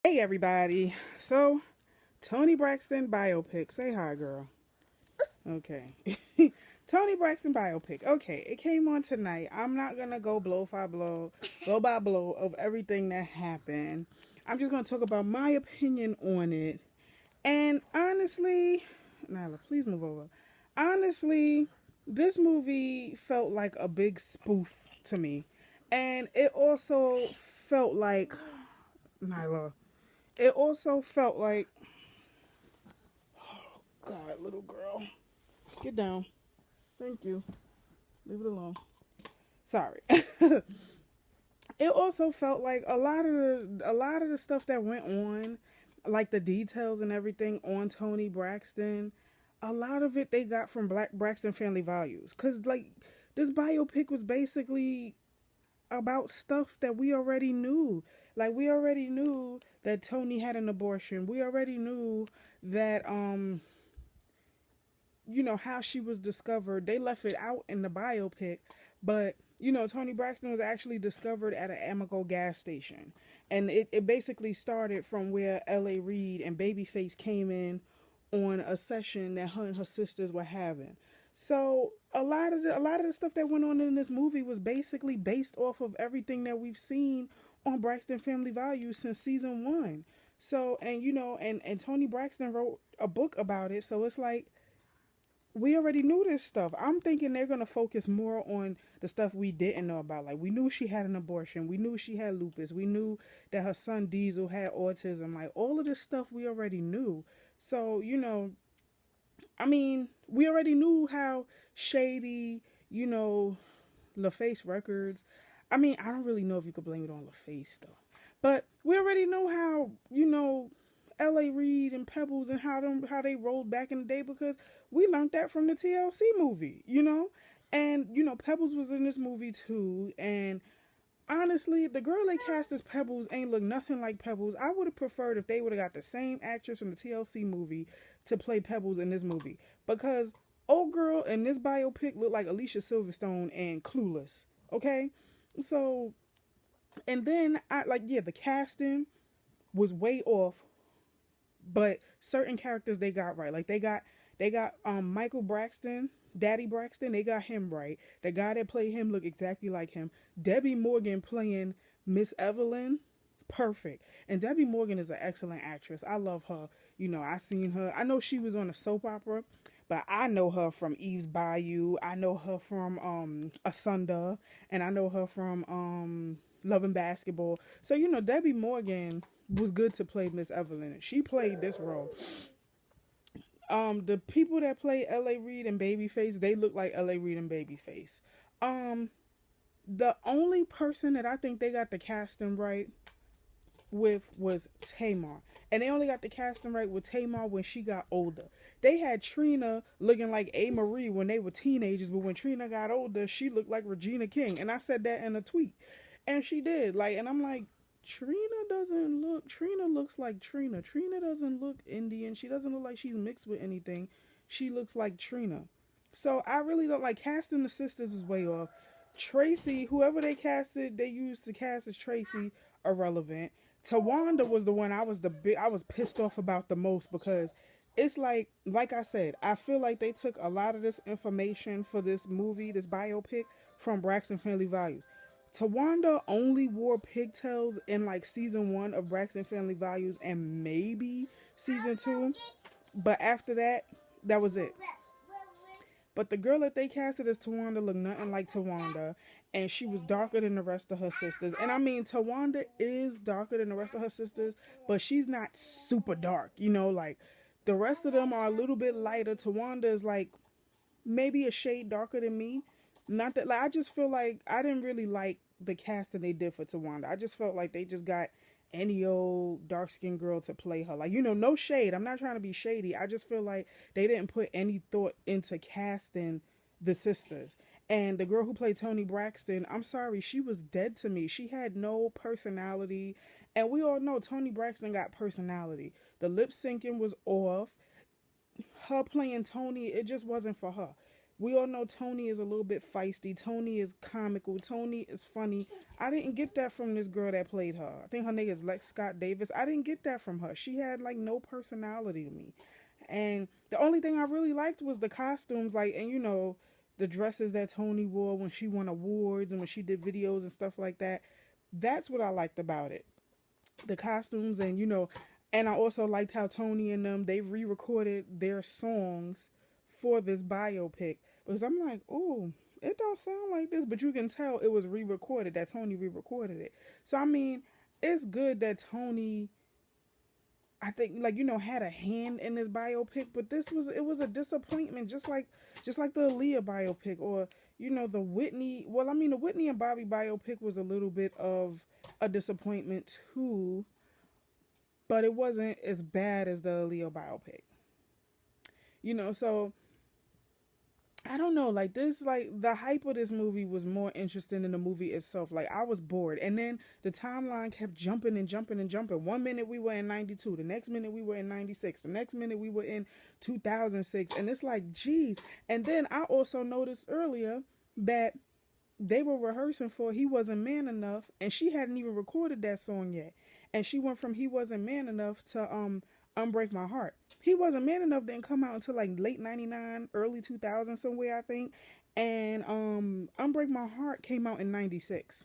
Hey everybody. So, Toni Braxton biopic. Say hi, girl. Okay. Toni Braxton biopic. Okay, it came on tonight. I'm not gonna go blow by blow of everything that happened. I'm just gonna talk about my opinion on it. And honestly, Nyla, please move over. Honestly, this movie felt like a big spoof to me. And it also felt like Nyla. It also felt like God, little girl. Get down. Thank you. Leave it alone. Sorry. It also felt like a lot of the stuff that went on, like the details and everything on Toni Braxton, a lot of it they got from Black Braxton Family Values. Cause like this biopic was basically about stuff that we already knew. Like we already knew that Toni had an abortion. We already knew that how she was discovered. They left it out in the biopic, but Toni Braxton was actually discovered at an Amoco gas station, and it basically started from where L.A. Reid and Babyface came in on a session that her and her sisters were having. So a lot of the stuff that went on in this movie was basically based off of everything that we've seen on Braxton Family Values since season one. So and Toni Braxton wrote a book about it. So it's like we already knew this stuff. I'm thinking they're gonna focus more on the stuff we didn't know about. Like we knew she had an abortion, we knew she had lupus, we knew that her son Diesel had autism. Like all of this stuff we already knew. So we already knew how shady, LaFace Records. I don't really know if you could blame it on LaFace though, but we already know how L.A. Reid and Pebbles and how they rolled back in the day because we learned that from the TLC movie. And Pebbles was in this movie too, and honestly, the girl they cast as Pebbles ain't look nothing like Pebbles. I would have preferred if they would have got the same actress from the TLC movie to play Pebbles in this movie because old girl in this biopic looked like Alicia Silverstone and Clueless. Okay, so and then the casting was way off, but certain characters they got right. Like they got Michael Braxton, Daddy Braxton, they got him right. The guy that played him looked exactly like him. Debbie Morgan playing Miss Evelyn, perfect. And Debbie Morgan is an excellent actress. I love her. I seen her. I know she was on a soap opera, but I know her from Eve's Bayou. I know her from Asunda, and I know her from Love and Basketball. So Debbie Morgan was good to play Miss Evelyn. She played this role. The people that play L.A. Reid and Babyface, they look like L.A. Reid and Babyface. Um, the only person that I think they got the casting right with was Tamar. And they only got the casting right with Tamar when she got older. They had Trina looking like A. Marie when they were teenagers, but when Trina got older, she looked like Regina King. And I said that in a tweet. And she did. And I'm like, Trina looks like Trina. Trina doesn't look Indian. She doesn't look like she's mixed with anything. She looks like Trina. So I really don't like casting the sisters was way off. Tracy, whoever they used to cast as Tracy, irrelevant. Tawanda was the one I was pissed off about the most because it's like I said, I feel like they took a lot of this information for this movie, this biopic, from Braxton Family Values. Tawanda only wore pigtails in season one of Braxton Family Values and maybe season two, but after that, that was it. But the girl that they casted as Tawanda looked nothing like Tawanda, and she was darker than the rest of her sisters. And Tawanda is darker than the rest of her sisters, but she's not super dark. The rest of them are a little bit lighter. Tawanda is maybe a shade darker than me. Not that I just feel like I didn't really like the casting they did for Tawanda. I just felt like they just got any old dark skinned girl to play her. No shade. I'm not trying to be shady. I just feel like they didn't put any thought into casting the sisters. And the girl who played Toni Braxton, I'm sorry, she was dead to me. She had no personality. And we all know Toni Braxton got personality. The lip syncing was off. Her playing Toni, it just wasn't for her. We all know Toni is a little bit feisty. Toni is comical. Toni is funny. I didn't get that from this girl that played her. I think her name is Lex Scott Davis. I didn't get that from her. She had like no personality to me. And the only thing I really liked was the costumes, like, and the dresses that Toni wore when she won awards and when she did videos and stuff like that. That's what I liked about it. The costumes, and and I also liked how Toni and them, they re-recorded their songs for this biopic, because I'm like, oh, it don't sound like this, but you can tell it was re-recorded, that Toni re-recorded it. So I mean, it's good that Toni, I think, like, had a hand in this biopic, but it was a disappointment, just like the Aaliyah biopic, or the Whitney. Well, I mean, the Whitney and Bobby biopic was a little bit of a disappointment too, but it wasn't as bad as the Aaliyah biopic. So I don't know, like this, like the hype of this movie was more interesting than the movie itself. Like I was bored, and then the timeline kept jumping and jumping and jumping. One minute we were in '92, the next minute we were in '96, the next minute we were in 2006, and it's like, geez. And then I also noticed earlier that they were rehearsing for "He Wasn't Man Enough," and she hadn't even recorded that song yet, and she went from "He Wasn't Man Enough" to Unbreak My Heart. He Wasn't Man Enough didn't come out until like late '99, early 2000 somewhere, I think. And Unbreak My Heart came out in '96.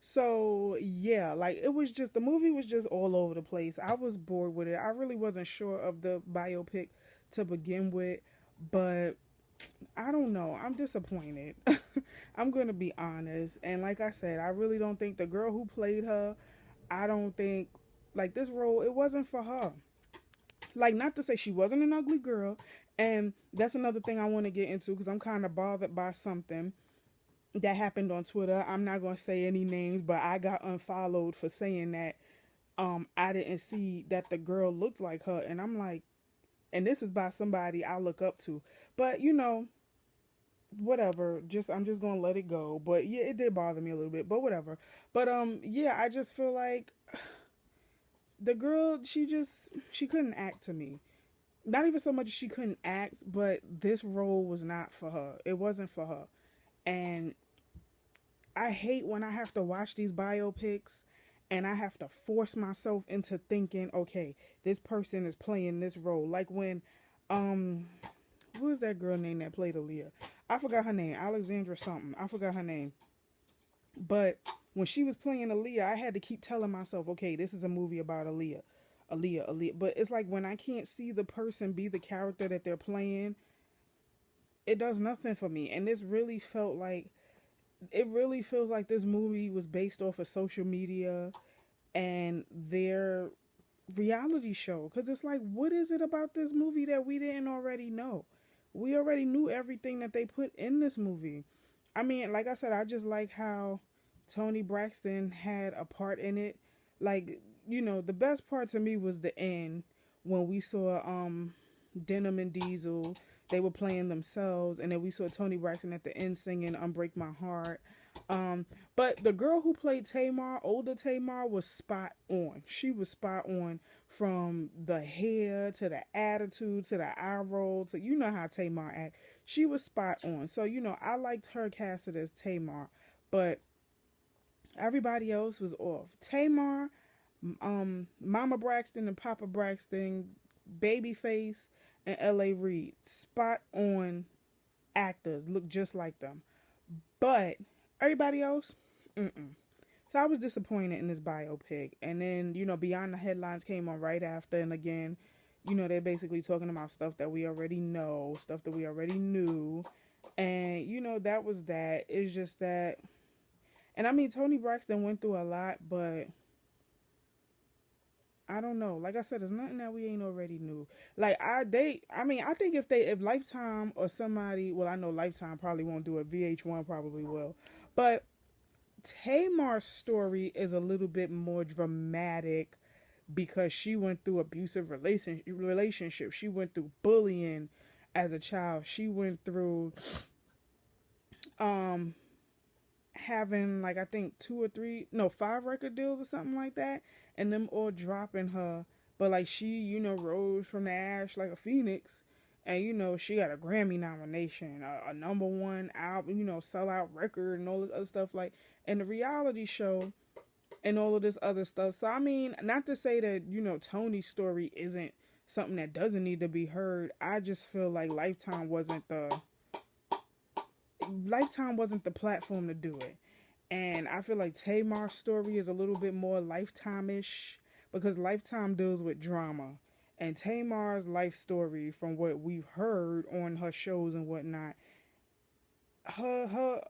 So yeah, like it was just, the movie was just all over the place. I was bored with it. I really wasn't sure of the biopic to begin with, but I don't know. I'm disappointed. I'm gonna be honest. And like I said, I really don't think the girl who played her, I don't think, like, this role, it wasn't for her. Like, not to say she wasn't an ugly girl, and that's another thing I want to get into, because I'm kind of bothered by something that happened on Twitter. I'm not going to say any names, but I got unfollowed for saying that I didn't see that the girl looked like her, and I'm like, and this is by somebody I look up to. But whatever, I'm just gonna let it go. But yeah, it did bother me a little bit, but whatever. But yeah, I just feel like the girl, she couldn't act to me. Not even so much she couldn't act, but this role was not for her. It wasn't for her. And I hate when I have to watch these biopics and I have to force myself into thinking, okay, this person is playing this role. Like when who is that girl name that played Aaliyah? I forgot her name. Alexandra something. I forgot her name. But when she was playing Aaliyah, I had to keep telling myself, okay, this is a movie about Aaliyah. Aaliyah. But it's like when I can't see the person be the character that they're playing, it does nothing for me. And this really felt like, it really feels like this movie was based off of social media and their reality show. Because it's like, what is it about this movie that we didn't already know? We already knew everything that they put in this movie. I mean, like I said, I just like how Toni Braxton had a part in it. Like, the best part to me was the end when we saw Denim and Diesel. They were playing themselves, and then we saw Toni Braxton at the end singing "Unbreak My Heart." But the girl who played Tamar, older Tamar, was spot on. She was spot on, from the hair to the attitude to the eye roll to, how Tamar act. She was spot on. So I liked her casted as Tamar, but everybody else was off. Tamar, Mama Braxton and Papa Braxton, Babyface, and L.A. Reid, spot on actors, look just like them. But everybody else, mm-mm. So I was disappointed in this biopic. And then, Beyond the Headlines came on right after. And again, they're basically talking about stuff that we already know, stuff that we already knew. And, that was that. It's just that. And I mean, Toni Braxton went through a lot, but I don't know. Like I said, there's nothing that we ain't already knew. Like I think if Lifetime or somebody, well, I know Lifetime probably won't do it. VH1 probably will. But Tamar's story is a little bit more dramatic because she went through abusive relationships. She went through bullying as a child. She went through having, like, I think 5 record deals or something like that, and them all dropping her. But like she, rose from the ash like a phoenix, And you know, she got a Grammy nomination, a number one album, you know, sellout record, and all this other stuff. Like, and the reality show and all of this other stuff. So I mean, not to say that, you know, Tony's story isn't something that doesn't need to be heard. I just feel like Lifetime wasn't the platform to do it. And I feel like Tamar's story is a little bit more Lifetime-ish because Lifetime deals with drama. And Tamar's life story, from what we've heard on her shows and whatnot, her her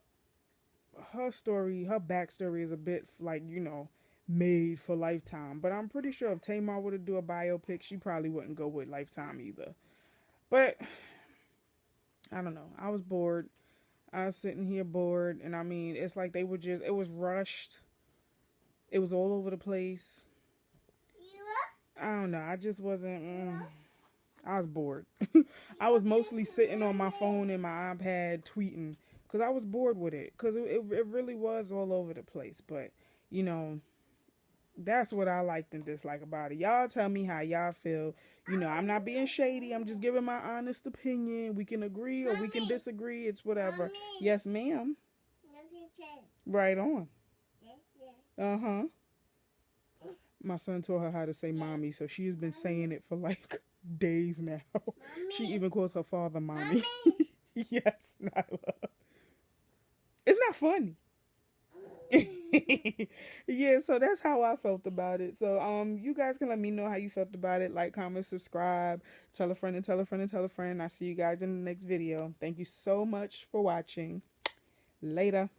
her story, her backstory is a bit like, you know, made for Lifetime. But I'm pretty sure if Tamar were to do a biopic, she probably wouldn't go with Lifetime either. But I don't know. I was bored. I was sitting here bored, and I mean, it's like they were just, it was rushed. It was all over the place. I don't know. I just wasn't, I was bored. I was mostly sitting on my phone and my iPad tweeting because I was bored with it. Because it really was all over the place. But, you know, that's what I liked and disliked about it. Y'all tell me how y'all feel. You know, I'm not being shady. I'm just giving my honest opinion. We can agree or we can disagree. It's whatever. Mommy. Yes, ma'am. Right on. Uh-huh. My son taught her how to say mommy, so she has been saying it for like days now. She even calls her father mommy. Yes, Nyla. It's not funny. Yeah, so that's how I felt about it. So you guys can let me know how you felt about it. Like, comment, subscribe, tell a friend and tell a friend and tell a friend. I'll see you guys in the next video. Thank you so much for watching. Later.